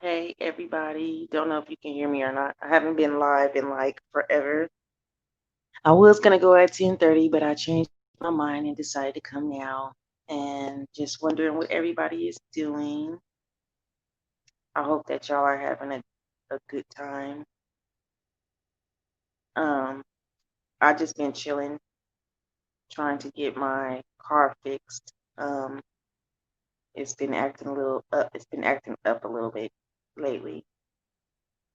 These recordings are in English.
Hey everybody, don't know if you can hear me or not. I haven't been live in like forever. I was gonna go at 10:30, but I changed my mind and decided to come now. And just wondering what everybody is doing. I hope that y'all are having a good time. Um, I just been chilling, trying to get my car fixed. It's been acting a little up. It's been acting up a little bit lately.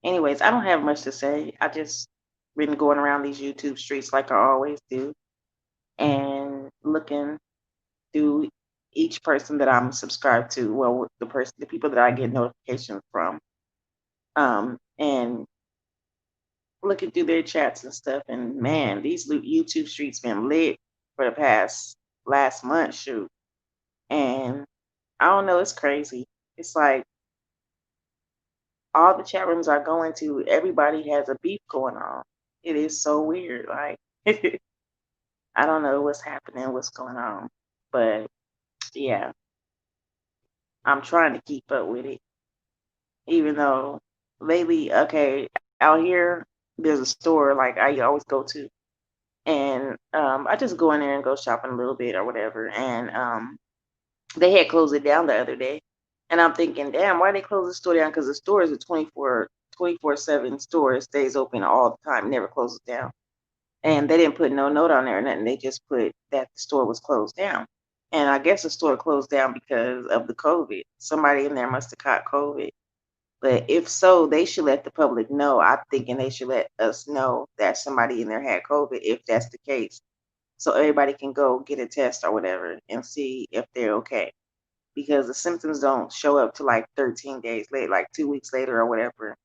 Anyways, I don't have much to say. I just been going around these YouTube streets like I always do and looking through each person that I'm subscribed to. Well, the people that I get notifications from, and looking through their chats and stuff. And man, these YouTube streets been lit for the past last month, shoot. And I don't know, it's crazy. It's like all the chat rooms I go into, everybody has a beef going on. It is so weird. Like I don't know what's happening, what's going on, but yeah, I'm trying to keep up with it. Even though lately, okay, out here there's a store like I always go to, and I just go in there and go shopping a little bit or whatever. And they had closed it down the other day, and I'm thinking, damn, why they close the store down? Because the store is a 24/7 store. It stays open all the time, never closes down. And they didn't put no note on there or nothing. They just put that the store was closed down. And I guess the store closed down because of the COVID. Somebody in there must have caught COVID. But if so, they should let the public know. I'm thinking they should let us know that somebody in there had COVID, if that's the case. So everybody can go get a test or whatever and see if they're okay. Because the symptoms don't show up to like 13 days later, like 2 weeks later or whatever.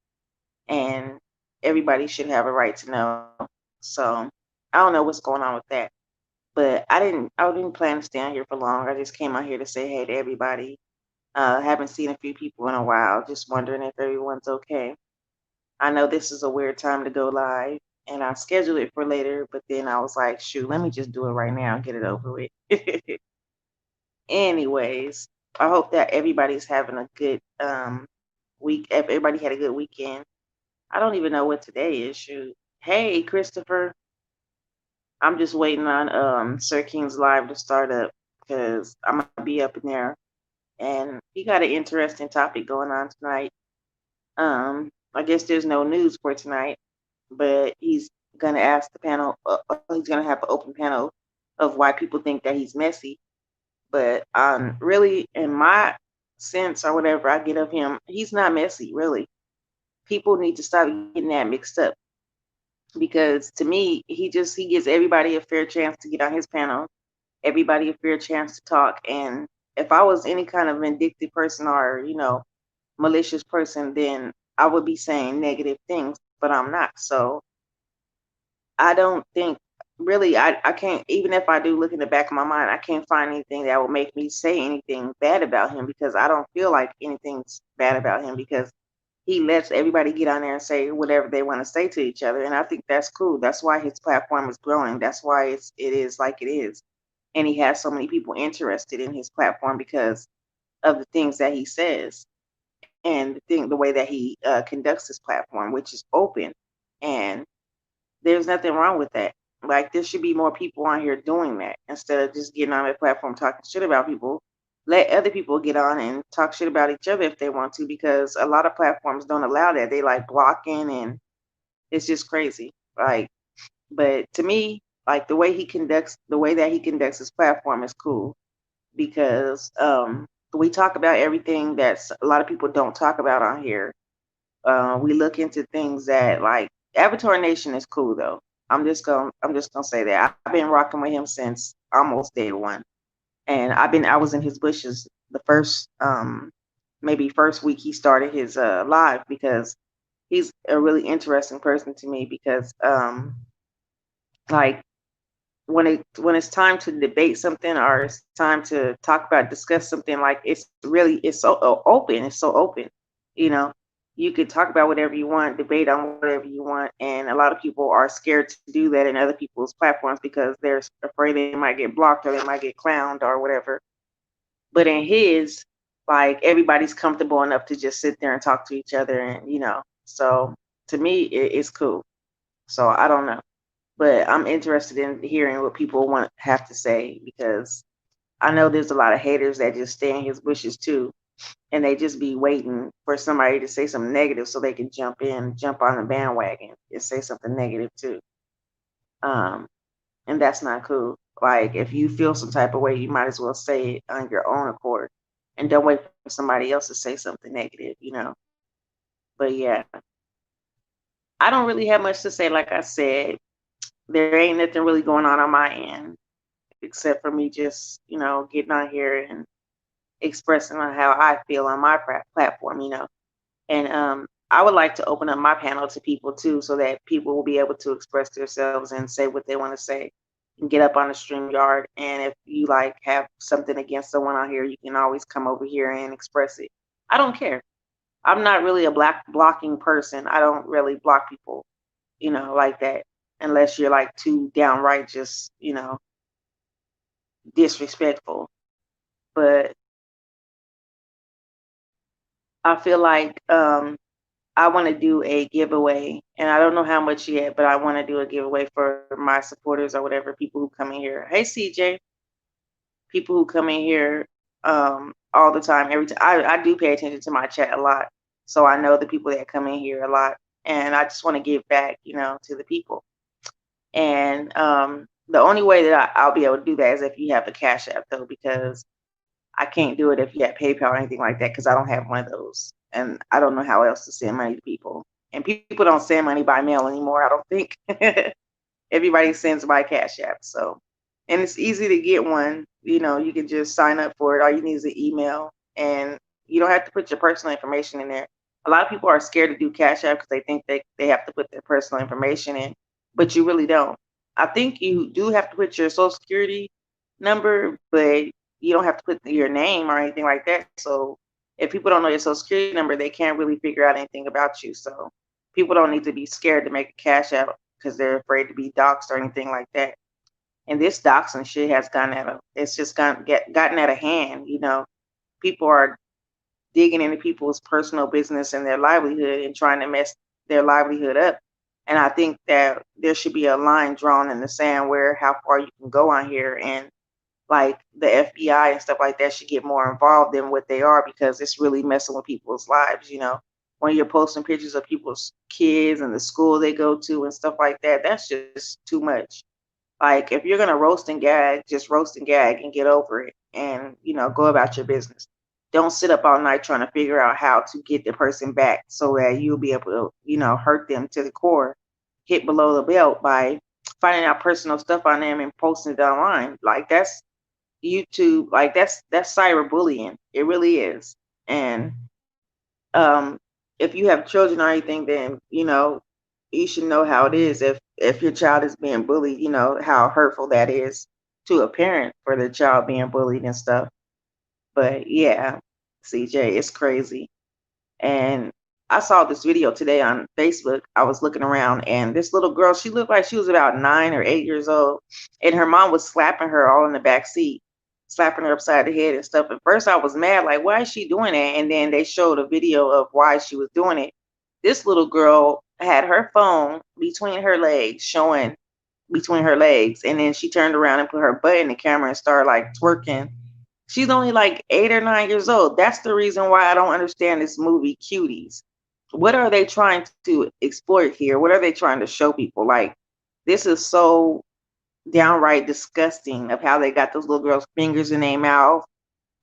And everybody should have a right to know. So I don't know what's going on with that. But I didn't plan to stay on here for long. I just came out here to say hey to everybody. Haven't seen a few people in a while. Just wondering if everyone's okay. I know this is a weird time to go live, and I scheduled it for later, but then I was like, shoot, let me just do it right now and get it over with. Anyways, I hope that everybody's having a good week. If everybody had a good weekend. I don't even know what today is. Shoot. Hey, Christopher. I'm just waiting on Sir King's live to start up because I'm gonna be up in there, and he got an interesting topic going on tonight. I guess there's no news for tonight, but he's gonna ask the panel. He's gonna have an open panel of why people think that he's messy. But really, in my sense or whatever I get of him, he's not messy. Really, people need to stop getting that mixed up because to me, he gives everybody a fair chance to get on his panel, everybody a fair chance to talk. And if I was any kind of vindictive person or malicious person, then I would be saying negative things, but I'm not. So I don't think really I can't, even if I do look in the back of my mind, I can't find anything that would make me say anything bad about him because I don't feel like anything's bad about him because he lets everybody get on there and say whatever they want to say to each other. And I think that's cool. That's why his platform is growing. That's why it is like it is. And he has so many people interested in his platform because of the things that he says and the way that he conducts his platform, which is open. And there's nothing wrong with that. Like there should be more people on here doing that instead of just getting on a platform talking shit about people. Let other people get on and talk shit about each other if they want to, because a lot of platforms don't allow that. They like blocking, and it's just crazy. Like, but to me, like the way that he conducts his platform is cool because we talk about everything that a lot of people don't talk about on here. We look into things that like Avatar Nation is cool though. I'm just gonna say that I've been rocking with him since almost day one, and I was in his bushes the first maybe first week he started his live because he's a really interesting person to me because like when it's time to debate something or it's time to talk about discuss something, like it's so open, it's so open, you know. You could talk about whatever you want, debate on whatever you want, and a lot of people are scared to do that in other people's platforms because they're afraid they might get blocked or they might get clowned or whatever. But in his, Like everybody's comfortable enough to just sit there and talk to each other, and so to me it's cool. So I don't know, but I'm interested in hearing what people want have to say, because I know there's a lot of haters that just stay in his bushes too, and they just be waiting for somebody to say something negative so they can jump on the bandwagon and say something negative too. Um, and that's not cool. Like if you feel some type of way, you might as well say it on your own accord, and don't wait for somebody else to say something negative. But yeah, I don't really have much to say. Like I said, there ain't nothing really going on my end except for me just getting on here and expressing on how I feel on my platform. And I would like to open up my panel to people too, so that people will be able to express themselves and say what they want to say and get up on the stream yard. And if you like have something against someone on here, you can always come over here and express it. I don't care. I'm not really a blocking person. I don't really block people, like that, unless you're like too downright just, disrespectful. But I feel like I want to do a giveaway, and I don't know how much yet, but I want to do a giveaway for my supporters or whatever, people who come in here. Hey, CJ, people who come in here all the time, every time. I do pay attention to my chat a lot, so I know the people that come in here a lot, and I just want to give back, to the people. And the only way that I'll be able to do that is if you have a Cash App, though, because I can't do it if you have PayPal or anything like that, because I don't have one of those, and I don't know how else to send money to people. And people don't send money by mail anymore, I don't think. Everybody sends by Cash App. So, and it's easy to get one. You can just sign up for it. All you need is an email, and you don't have to put your personal information in there. A lot of people are scared to do Cash App because they think they have to put their personal information in, but you really don't. I think you do have to put your social security number, but you don't have to put your name or anything like that. So if people don't know your social security number, they can't really figure out anything about you. So people don't need to be scared to make a Cash App because they're afraid to be doxxed or anything like that. And this doxing shit has it's just gotten out of hand. People are digging into people's personal business and their livelihood and trying to mess their livelihood up. And I think that there should be a line drawn in the sand where how far you can go on here, and like the FBI and stuff like that should get more involved than what they are, because it's really messing with people's lives. When you're posting pictures of people's kids and the school they go to and stuff like that, that's just too much. Like if you're gonna roast and gag, just roast and gag and get over it, and go about your business. Don't sit up all night trying to figure out how to get the person back so that you'll be able to, hurt them to the core, hit below the belt by finding out personal stuff on them and posting it online. Like that's YouTube, like that's cyberbullying. It really is. And um, if you have children or anything, then you should know how it is. If your child is being bullied, how hurtful that is to a parent for the child being bullied and stuff. But yeah, CJ, it's crazy. And I saw this video today on Facebook. I was looking around, and this little girl, she looked like she was about 9 or 8 years old, and her mom was slapping her all in the back seat, slapping her upside the head and stuff. At first, I was mad, like, why is she doing that? And then they showed a video of why she was doing it. This little girl had her phone between her legs, showing between her legs, and then she turned around and put her butt in the camera and started like twerking. She's only like 8 or 9 years old. That's the reason why I don't understand this movie, Cuties. What are they trying to exploit here? What are they trying to show people? Like, this is so downright disgusting of how they got those little girls' fingers in their mouth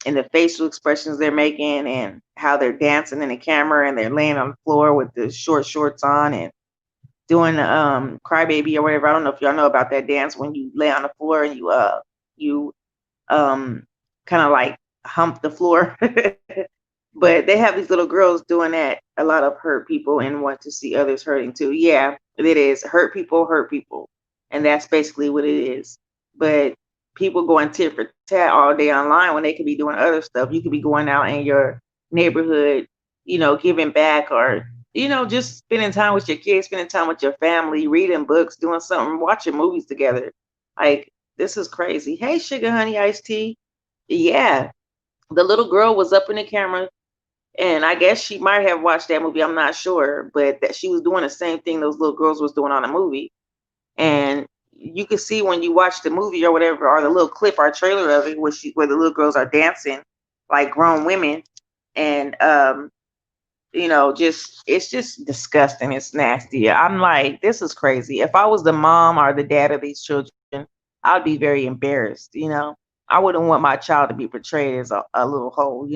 and the facial expressions they're making and how they're dancing in the camera and they're laying on the floor with the short shorts on and doing the crybaby or whatever. I don't know if y'all know about that dance when you lay on the floor and you kind of like hump the floor. But they have these little girls doing that. A lot of hurt people and want to see others hurting too. Yeah, it is. Hurt people. And that's basically what it is. But people going tit for tat all day online when they could be doing other stuff. You could be going out in your neighborhood, giving back, or, just spending time with your kids, spending time with your family, reading books, doing something, watching movies together. Like, this is crazy. Hey, Sugar Honey Iced Tea. Yeah. The little girl was up in the camera, and I guess she might have watched that movie. I'm not sure, but that she was doing the same thing those little girls was doing on the movie. And you can see when you watch the movie or whatever, or the little clip or trailer of it, where the little girls are dancing like grown women, and just it's just disgusting. It's nasty. I'm like, this is crazy. If I was the mom or the dad of these children, I'd be very embarrassed. I wouldn't want my child to be portrayed as a little hoe.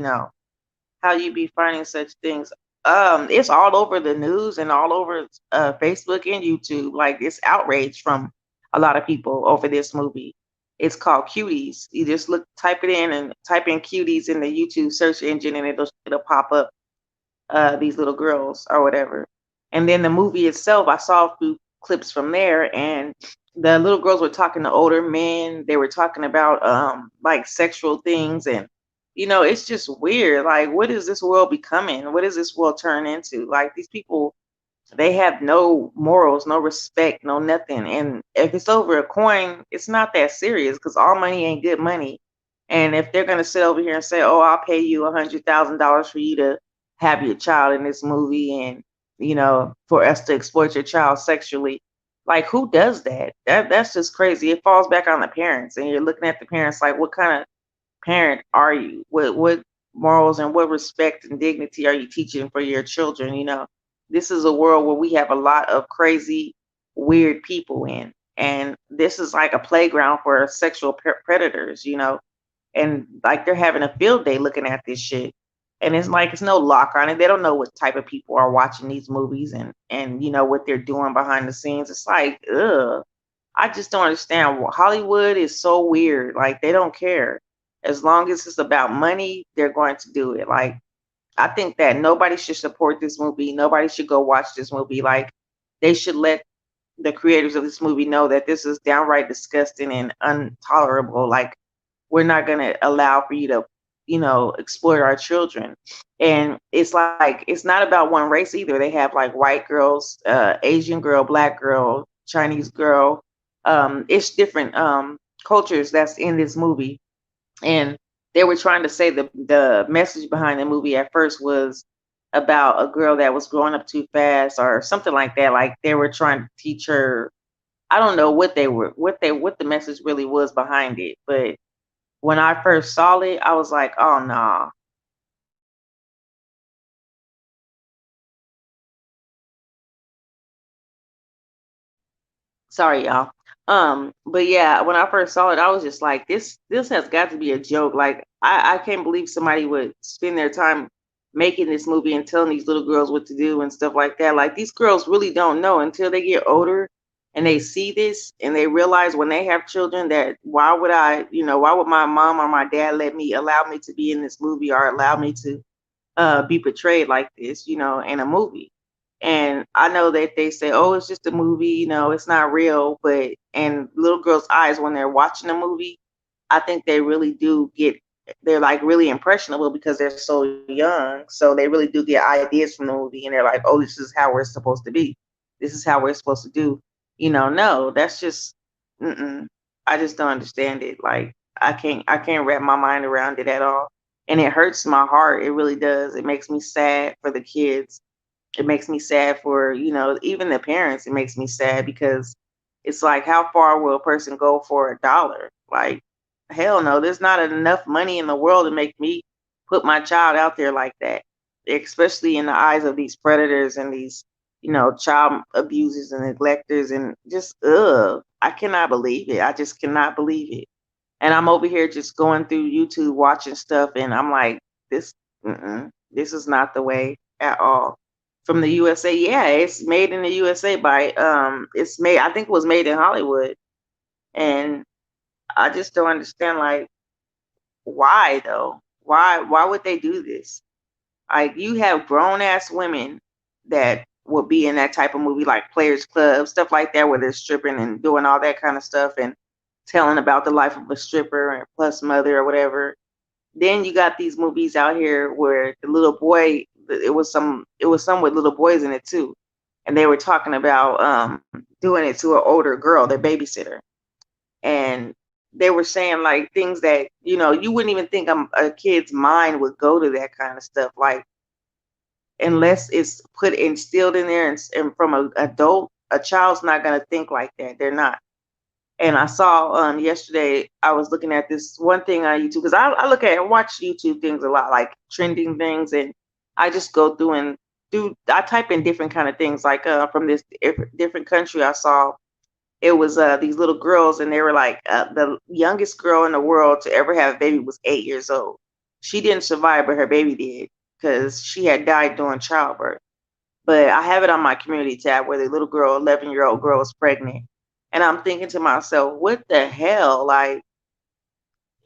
How you be finding such things. It's all over the news and all over Facebook and YouTube. Like, it's outrage from a lot of people over this movie. It's called Cuties. You just type it in and type in Cuties in the YouTube search engine, and it'll pop up these little girls or whatever. And then the movie itself, I saw a few clips from there, and the little girls were talking to older men. They were talking about like sexual things, and it's just weird. Like, what is this world becoming? What is this world turn into? Like, these people, they have no morals, no respect, no nothing. And if it's over a coin, it's not that serious, because all money ain't good money. And if they're gonna sit over here and say, "Oh, I'll pay you $100,000 for you to have your child in this movie, and for us to exploit your child sexually," like, who does that? That's just crazy. It falls back on the parents, and you're looking at the parents like, what kind of parent are you? What morals and what respect and dignity are you teaching for your children? This is a world where we have a lot of crazy, weird people in, and this is like a playground for sexual predators. And like, they're having a field day looking at this shit. And it's like, it's no lock on it. They don't know what type of people are watching these movies, and what they're doing behind the scenes. It's like, ugh. I just don't understand. Hollywood is so weird. Like, they don't care. As long as it's about money, they're going to do it. Like, I think that nobody should support this movie. Nobody should go watch this movie. Like, they should let the creators of this movie know that this is downright disgusting and intolerable. Like, we're not going to allow for you to, exploit our children. And it's like, it's not about one race either. They have like white girls, Asian girl, black girl, Chinese girl. It's different cultures that's in this movie. And they were trying to say the message behind the movie at first was about a girl that was growing up too fast or something like that. Like, they were trying to teach her. I don't know what the message really was behind it, but when I first saw it, I was like, oh no. Nah. Sorry, y'all. But yeah, when I first saw it, I was just like, this has got to be a joke. Like, I can't believe somebody would spend their time making this movie and telling these little girls what to do and stuff like that. Like, these girls really don't know until they get older and they see this and they realize when they have children that, why would my mom or my dad allow me to be in this movie, or allow me to be portrayed like this, in a movie. And I know that they say, "Oh, it's just a movie, it's not real." But in little girls' eyes, when they're watching a movie, I think they really do they're like really impressionable because they're so young. So they really do get ideas from the movie, and they're like, "Oh, this is how we're supposed to be. This is how we're supposed to do." No, that's just, mm-mm. I just don't understand it. Like, I can't wrap my mind around it at all. And it hurts my heart. It really does. It makes me sad for the kids. It makes me sad for, even the parents. It makes me sad because it's like, how far will a person go for a dollar? Like, hell no, there's not enough money in the world to make me put my child out there like that, especially in the eyes of these predators and these, child abusers and neglectors, and just, I cannot believe it. I just cannot believe it. And I'm over here just going through YouTube watching stuff, and I'm like, this is not the way at all. From the USA, yeah, it's made in the USA by it's made. I think it was made in Hollywood, and I just don't understand, like, why though? Why would they do this? Like, you have grown ass women that would be in that type of movie, like Players Club, stuff like that, where they're stripping and doing all that kind of stuff and telling about the life of a stripper and plus mother or whatever. Then you got these movies out here where the little boy, it was some with little boys in it too, and they were talking about doing it to an older girl, their babysitter, and they were saying like things that, you wouldn't even think a kid's mind would go to that kind of stuff. Like, unless it's put instilled in there, and from an adult, a child's not going to think like that. They're not. And I saw yesterday, I was looking at this one thing on YouTube, because I look at and watch YouTube things a lot, like trending things, and I just go through and I type in different kind of things, like from this different country. I saw it was these little girls, and they were like, the youngest girl in the world to ever have a baby was 8 years old. She didn't survive, but her baby did, because she had died during childbirth. But I have it on my community tab where the little girl, 11-year-old girl, is pregnant. And I'm thinking to myself, what the hell? Like,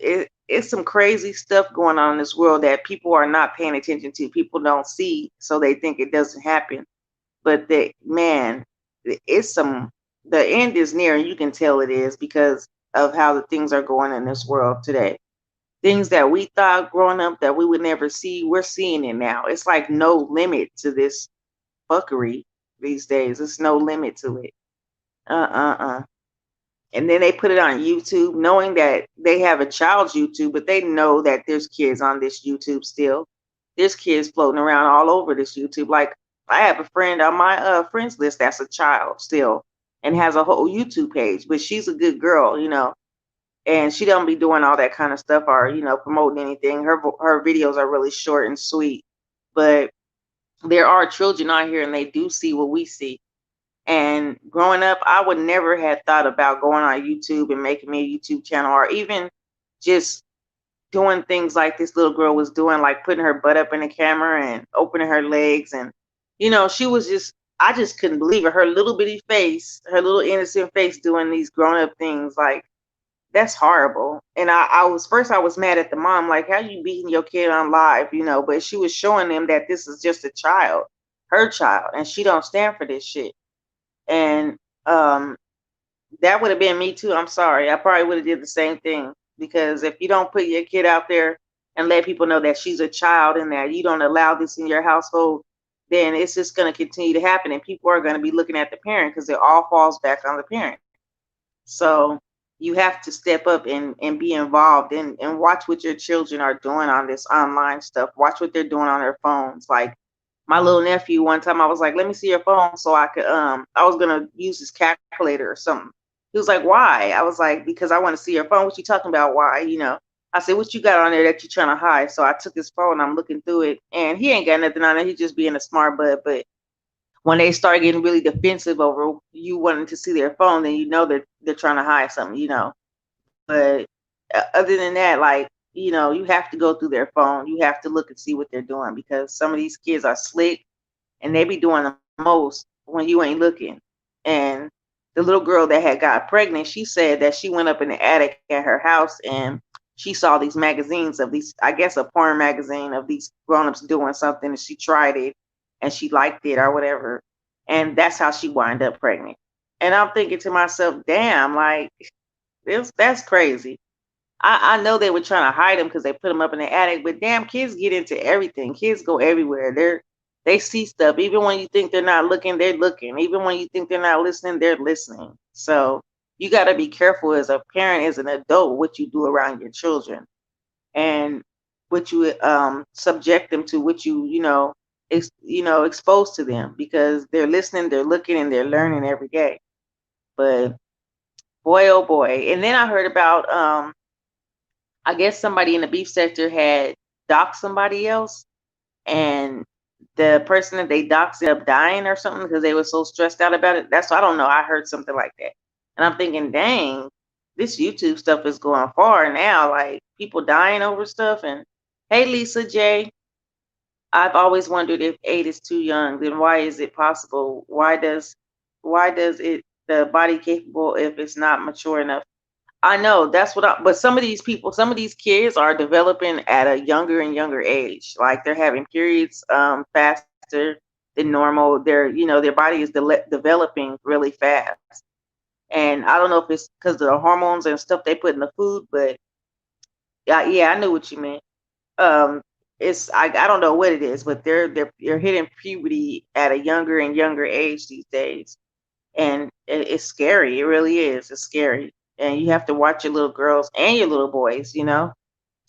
it's some crazy stuff going on in this world that people are not paying attention to. People don't see, so they think it doesn't happen. But man, it's the end is near, and you can tell it is, because of how the things are going in this world today. Things that we thought growing up that we would never see, we're seeing it now. It's like no limit to this fuckery these days. There's no limit to it. And then they put it on YouTube, knowing that they have a child's YouTube, but they know that there's kids on this YouTube still. There's kids floating around all over this YouTube. Like, I have a friend on my friends list that's a child still and has a whole YouTube page, but she's a good girl, and she don't be doing all that kind of stuff or, promoting anything. Her videos are really short and sweet, but there are children out here and they do see what we see. And growing up, I would never have thought about going on YouTube and making me a YouTube channel, or even just doing things like this little girl was doing, like putting her butt up in the camera and opening her legs. And, she was I just couldn't believe it. Her little bitty face, her little innocent face doing these grown up things. Like, that's horrible. And I was mad at the mom, like, how you beating your kid on live, but she was showing them that this is just a child, her child, and she don't stand for this shit. And that would have been me too. I'm sorry. I probably would have did the same thing, because if you don't put your kid out there and let people know that she's a child and that you don't allow this in your household, then it's just going to continue to happen, and people are going to be looking at the parent, because it all falls back on the parent. So you have to step up and be involved and watch what your children are doing on this online stuff. Watch what they're doing on their phones. Like, my little nephew, one time I was like, let me see your phone so I could, I was going to use his calculator or something. He was like, why? I was like, because I want to see your phone. What you talking about? Why? I said, what you got on there that you're trying to hide? So I took his phone, I'm looking through it, and he ain't got nothing on it. He's just being a smart bud. But when they start getting really defensive over you wanting to see their phone, then that they're trying to hide something, But other than that, like, you have to go through their phone. You have to look and see what they're doing, because some of these kids are slick and they be doing the most when you ain't looking. And the little girl that had got pregnant, she said that she went up in the attic at her house and she saw these magazines of these, I guess a porn magazine of these grown-ups doing something, and she tried it and she liked it or whatever. And that's how she wound up pregnant. And I'm thinking to myself, damn, like, that's crazy. I know they were trying to hide them because they put them up in the attic, but damn, kids get into everything. Kids go everywhere. They see stuff. Even when you think they're not looking, they're looking. Even when you think they're not listening, they're listening. So you got to be careful as a parent, as an adult, what you do around your children and what you subject them to, what expose to them, because they're listening, they're looking, and they're learning every day. But boy, oh boy. And then I heard about I guess somebody in the beef sector had doxed somebody else, and the person that they doxed ended up dying or something because they were so stressed out about it. I don't know. I heard something like that. And I'm thinking, dang, this YouTube stuff is going far now. Like, people dying over stuff. And hey, Lisa J, I've always wondered, if 8 is too young, then why is it possible? Why does it the body capable if it's not mature enough? I know that's but some of these kids are developing at a younger and younger age. Like, they're having periods faster than normal. Their body is developing really fast. And I don't know if it's because of the hormones and stuff they put in the food, but yeah, I knew what you meant. I don't know what it is, but they're hitting puberty at a younger and younger age these days. And it's scary. It really is. It's scary. and you have to watch your little girls and your little boys,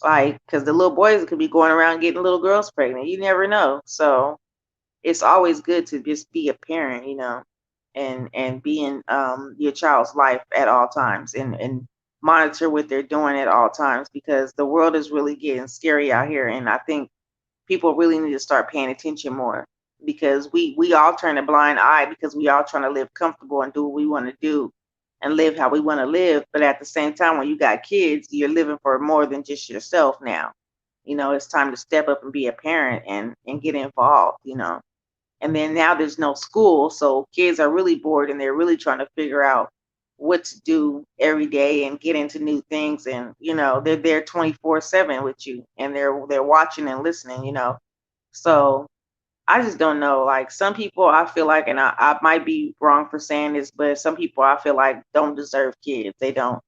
like, because the little boys could be going around getting little girls pregnant. You never know. So it's always good to just be a parent, and be in your child's life at all times, and monitor what they're doing at all times, because the world is really getting scary out here, and I think people really need to start paying attention more, because we all turn a blind eye because we all trying to live comfortable and do what we want to do and live how we want to live. But at the same time, when you got kids, you're living for more than just yourself now. It's time to step up and be a parent and get involved. And then now there's no school, so kids are really bored and they're really trying to figure out what to do every day and get into new things. And they're there 24/7 with you, and they're watching and listening. So I just don't know. Like, some people, I feel like, and I might be wrong for saying this, but some people I feel like don't deserve kids. They don't,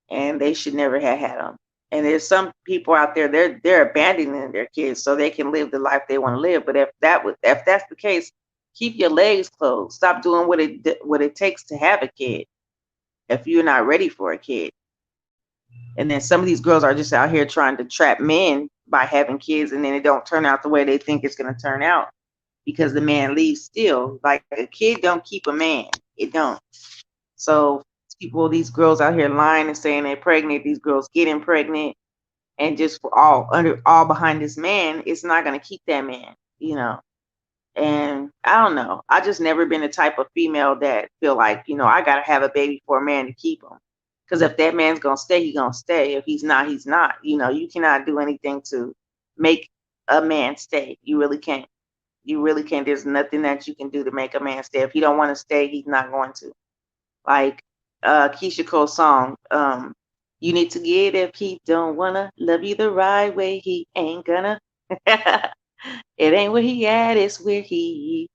and they should never have had them. And there's some people out there, they're abandoning their kids so they can live the life they want to live. But if that's the case, keep your legs closed. Stop doing what it takes to have a kid if you're not ready for a kid. And then some of these girls are just out here trying to trap men by having kids, and then it don't turn out the way they think it's going to turn out because the man leaves still. Like, a kid don't keep a man. It don't. So these girls out here lying and saying they're pregnant, these girls getting pregnant, and just for all behind this man, it's not going to keep that man. And I don't know. I just never been the type of female that feel like, I got to have a baby for a man to keep him. Because if that man's going to stay, he's going to stay. If he's not, he's not. You cannot do anything to make a man stay. You really can't. You really can't. There's nothing that you can do to make a man stay. If he don't want to stay, he's not going to. Like, Keisha Cole's song, you need to get, if he don't wanna love you the right way, he ain't gonna. It ain't where he at, it's where you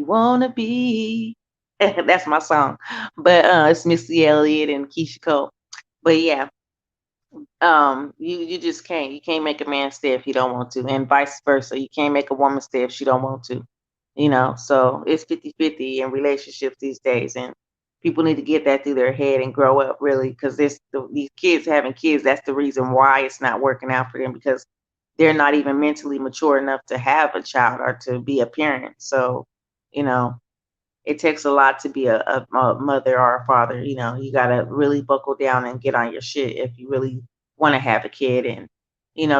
wanna be. That's my song. But it's Missy Elliott and Keisha Cole. But yeah, you just can't. You can't make a man stay if he don't want to, and vice versa. You can't make a woman stay if she don't want to. So it's 50-50 in relationships these days, and people need to get that through their head and grow up, really, because these kids having kids, that's the reason why it's not working out for them, because they're not even mentally mature enough to have a child or to be a parent. So, you know, it takes a lot to be a mother or a father. You got to really buckle down and get on your shit if you really want to have a kid, and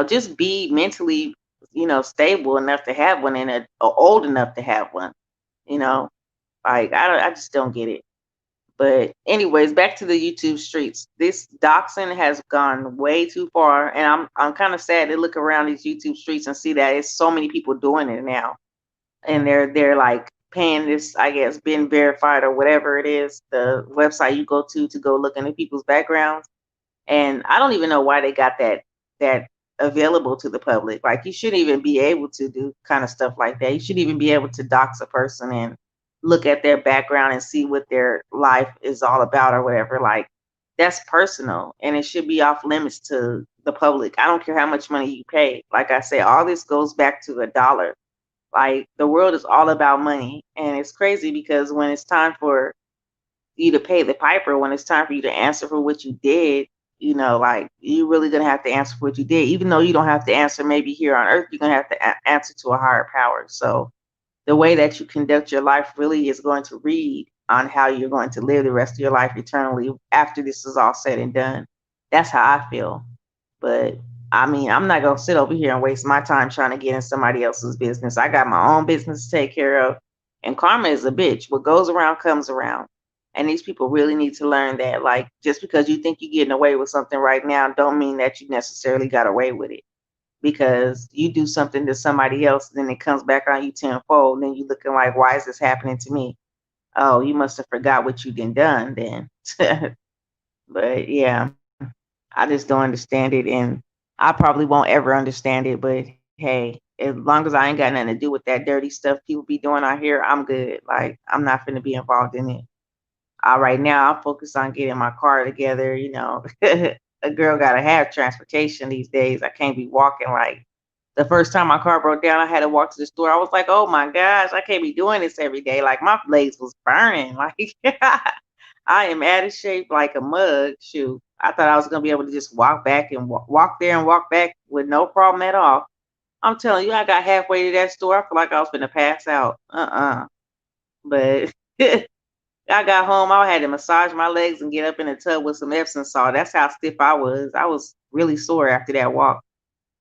just be mentally stable enough to have one, and old enough to have one. you know like, I just don't get it. But anyways, back to the YouTube streets. This doxing has gone way too far, and I'm kind of sad to look around these YouTube streets and see that it's so many people doing it now, and they're like paying this, I guess, being verified or whatever it is, the website you go to go look into people's backgrounds. And I don't even know why they got that available to the public. Like, you shouldn't even be able to do kind of stuff like that. You shouldn't even be able to dox a person and look at their background and see what their life is all about or whatever. Like, that's personal, and it should be off limits to the public. I don't care how much money you pay. Like I say, all this goes back to a dollar. Like, the world is all about money, and it's crazy because when it's time for you to pay the piper, when it's time for you to answer for what you did, like, you really gonna have to answer for what you did. Even though you don't have to answer maybe here on earth, you're gonna have to answer to a higher power. So the way that you conduct your life really is going to read on how you're going to live the rest of your life eternally after this is all said and done. That's how I feel. But I mean, I'm not gonna sit over here and waste my time trying to get in somebody else's business. I got my own business to take care of, and karma is a bitch. What goes around comes around. And these people really need to learn that, like, just because you think you're getting away with something right now, don't mean that you necessarily got away with it. Because you do something to somebody else, then it comes back on you tenfold, and then you looking like, why is this happening to me? Oh, you must have forgot what you done then. But yeah, I just don't understand it, and I probably won't ever understand it. But hey, as long as I ain't got nothing to do with that dirty stuff people be doing out here, I'm good. Like, I'm not gonna be involved in it. Right now, I'm focused on getting my car together. A girl gotta have transportation these days. I can't be walking. Like, the first time my car broke down, I had to walk to the store. I was like, oh my gosh, I can't be doing this every day. Like, my legs was burning. Like, I am out of shape like a mug. Shoot, I thought I was gonna be able to just walk back and walk there and walk back with no problem at all. I'm telling you, I got halfway to that store. I feel like I was gonna pass out. But I got home. I had to massage my legs and get up in the tub with some Epsom salt. That's how stiff I was. I was really sore after that walk.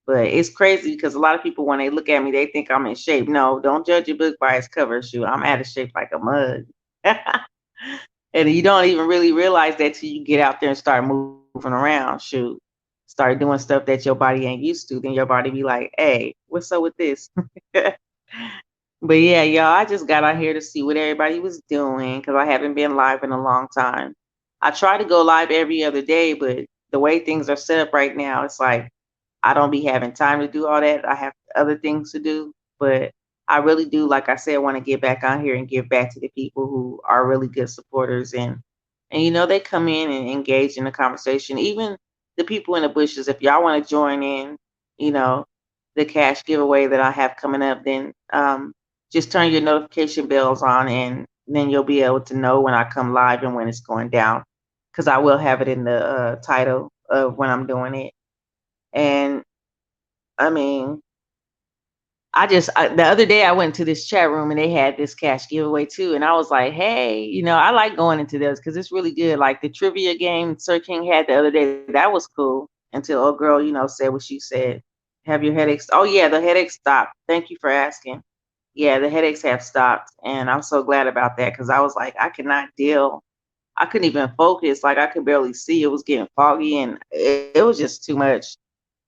But it's crazy because a lot of people, when they look at me, they think I'm in shape. No, don't judge a book by its cover. Shoot, I'm out of shape like a mug. And you don't even really realize that till you get out there and start moving around. Shoot, start doing stuff that your body ain't used to. Then your body be like, hey, what's up with this? But yeah, y'all, I just got out here to see what everybody was doing because I haven't been live in a long time. I try to go live every other day, but the way things are set up right now, it's like I don't be having time to do all that. I have other things to do, but I really do, like I said, want to get back on here and give back to the people who are really good supporters and they come in and engage in the conversation. Even the people in the bushes, if y'all want to join in, you know, the cash giveaway that I have coming up, then just turn your notification bells on and then you'll be able to know when I come live and when it's going down because I will have it in the title of when I'm doing it. And I mean, the other day I went to this chat room and they had this cash giveaway too. And I was like, hey, I like going into this because it's really good. Like the trivia game Sir King had the other day, that was cool until old girl, said what she said. Have your headaches? Oh, yeah, the headaches stopped. Thank you for asking. Yeah, the headaches have stopped. And I'm so glad about that because I was like, I cannot deal. I couldn't even focus. Like I could barely see. It was getting foggy and it was just too much.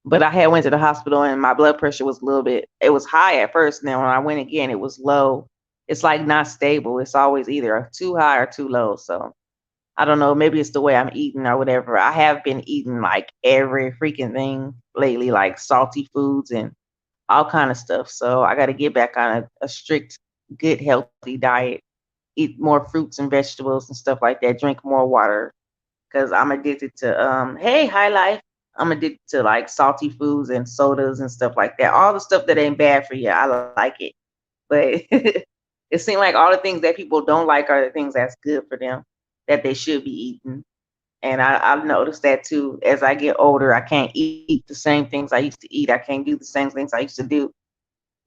But I had went to the hospital and my blood pressure was a little bit, it was high at first. And then when I went again, it was low. It's like not stable. It's always either too high or too low. So I don't know. Maybe it's the way I'm eating or whatever. I have been eating like every freaking thing lately, like salty foods and all kind of stuff. So I got to get back on a strict, good, healthy diet. Eat more fruits and vegetables and stuff like that. Drink more water because I'm addicted to hey, high life. I'm addicted to like salty foods and sodas and stuff like that. All the stuff that ain't bad for you, I like it. But it seems like all the things that people don't like are the things that's good for them that they should be eating. And I've noticed that too. As I get older, I can't eat the same things I used to eat. I can't do the same things I used to do.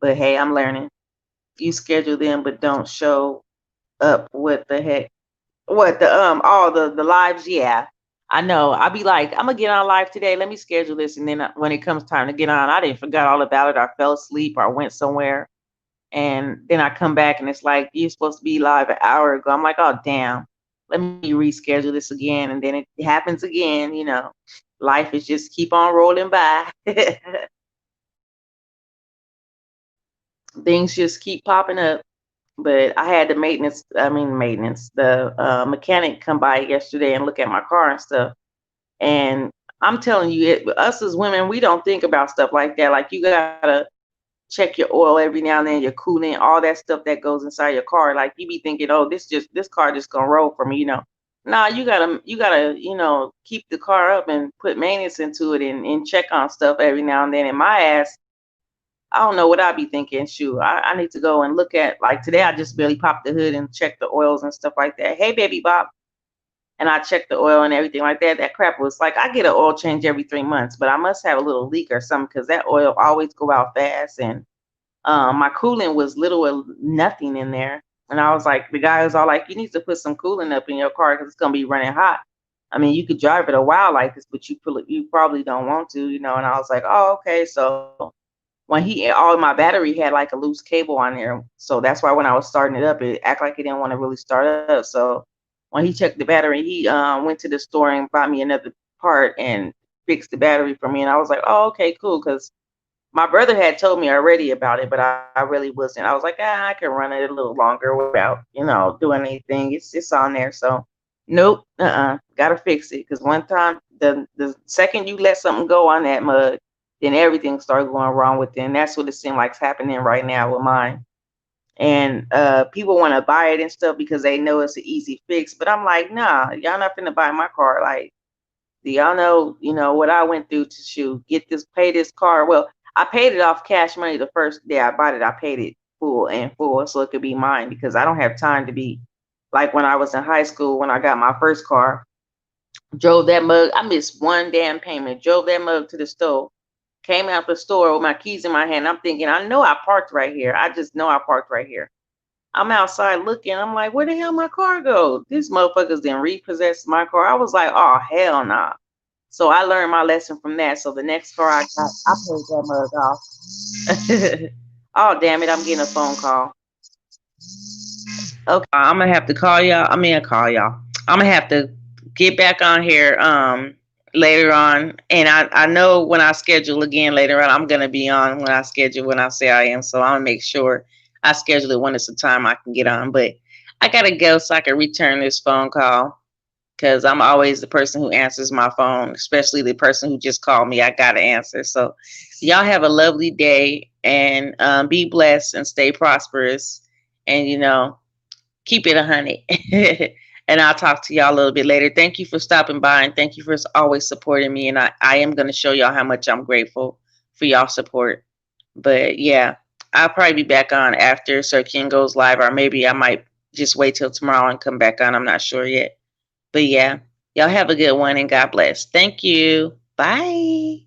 But hey, I'm learning. You schedule them, but don't show up. What the heck? What all the lives? Yeah, I know. I'll be like, I'm gonna get on live today. Let me schedule this, and then when it comes time to get on, I didn't forget all about it. I fell asleep or went somewhere, and then I come back and it's like you're supposed to be live an hour ago. I'm like, oh damn, let me reschedule this again, and then it happens again. Life is just keep on rolling by. Things just keep popping up. But I had the the mechanic come by yesterday and look at my car and stuff. And I'm telling you, us as women, we don't think about stuff like that. Like you gotta check your oil every now and then, your coolant, all that stuff that goes inside your car. Like you be thinking, oh, this car just gonna roll for me. Nah, you gotta, keep the car up and put maintenance into it and check on stuff every now and then. And my ass, I don't know what I'd be thinking. Shoot, I need to go and look at, like today I just barely popped the hood and checked the oils and stuff like that. Hey baby Bob. And I checked the oil and everything like that. That crap was like, I get an oil change every 3 months, but I must have a little leak or something because that oil always go out fast. And my coolant was little or nothing in there. And I was like, the guy was all like, you need to put some coolant up in your car because it's gonna be running hot. I mean, you could drive it a while like this, but you probably don't want to. And I was like, oh, okay. So when all my battery had like a loose cable on there, so that's why when I was starting it up, it acted like it didn't want to really start up. So when he checked the battery, he went to the store and bought me another part and fixed the battery for me. And I was like, oh, okay, cool, because my brother had told me already about it, but I really wasn't. I was like, I can run it a little longer without, doing anything. It's on there. So nope, gotta fix it. Because one time, the second you let something go on that mug, then everything started going wrong with it. And that's what it seems like is happening right now with mine. And people want to buy it and stuff because they know it's an easy fix. But I'm like, nah, y'all not finna buy my car. Like, do y'all know, what I went through to pay this car? Well, I paid it off cash money the first day I bought it. I paid it full so it could be mine because I don't have time to be Like when I was in high school, when I got my first car, drove that mug. I missed one damn payment. Drove that mug to the store. Came out the store with my keys in my hand. I'm thinking, I know I parked right here. I just know I parked right here. I'm outside looking. I'm like, where the hell my car go? These motherfuckers didn't repossess my car. I was like, oh hell nah. So I learned my lesson from that. So the next car I got, I paid that mug off. Oh damn it! I'm getting a phone call. Okay, I'm gonna have to call y'all. Call y'all. I'm gonna have to get back on here later on, and I know when I schedule again later on, I'm gonna be on when I schedule when I say I am. So I'm gonna make sure I schedule it when it's a time I can get on. But I gotta go so I can return this phone call because I'm always the person who answers my phone, especially the person who just called me. I gotta answer. So y'all have a lovely day and be blessed and stay prosperous, and keep it 100. And I'll talk to y'all a little bit later. Thank you for stopping by and thank you for always supporting me. And I am going to show y'all how much I'm grateful for y'all support. But yeah, I'll probably be back on after Sir King goes live, or maybe I might just wait till tomorrow and come back on. I'm not sure yet. But yeah, y'all have a good one and God bless. Thank you. Bye.